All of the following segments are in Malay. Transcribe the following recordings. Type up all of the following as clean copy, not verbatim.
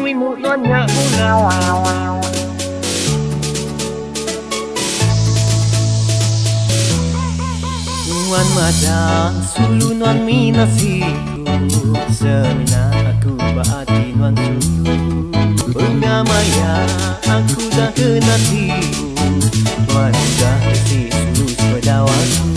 pengimut nanya mula. Nuan madang sulu nuan minasiku, semina aku baati nuan sulu. Pengamaya aku dah kena tipu, nuan dah isi sulu sepedawaku.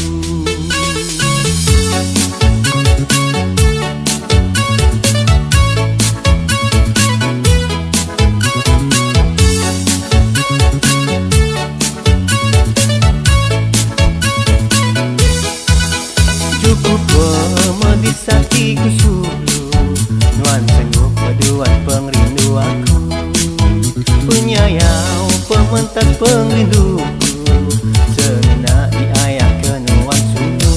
Cukup memedis hatiku sulu, nuan sanggup meduan pengrindu aku. Penyayau pementas pengrinduku, senena diayak ke nuan sulu.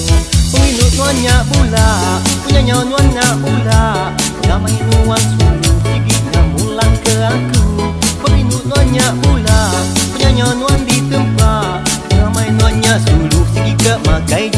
Pengrindu nuan nyak pula, penyayau nuan nyak pula. Ramai nuan sulu, gigit ngamulang ke aku. Pengrindu nuan nyak pula, penyayau nuan di tempat. Ramai nuan nyak sulu, segi ke makai